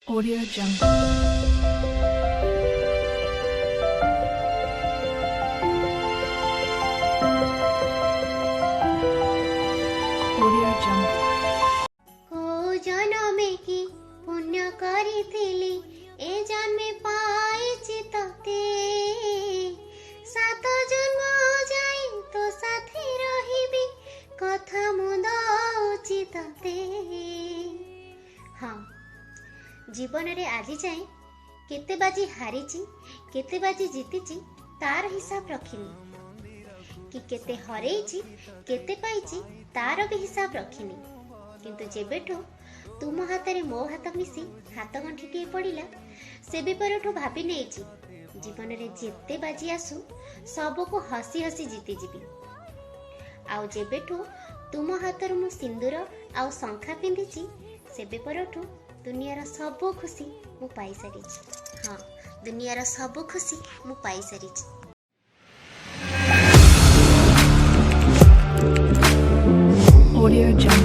Audio Jungle. Audio Jungle. को जनमे की पुण्य करिथिली ए जन्मे पाइछि तते सात जन्म जाई तो साथी रहिबी कथा मु दउछि तते। हाँ, जीवन रे आज जाए केते बाजी हारिछि केते बाजी जीतिछि तार हिसाब रखिनी कि केते हरेइछि केते पाइछि तार भी हिसाब रखिनी। किंतु जेबेठु तुम हाथरे मो हाथ मिसी हाथ गंठिटिए पड़िला सेबे परठु भाबी नेछि जीवन रे जेते बाजी आसु सबको हसी हसी जीति जीवी। आउ जेबेठु तुम हाथर मु सिंदूर आउ शंखा पिंधिछि सेबे परठु दुनियार सब खुशी मु पाई सारिछि। हाँ, दुनियार सब खुशी मु पाई सारिछि। Audio Jungle.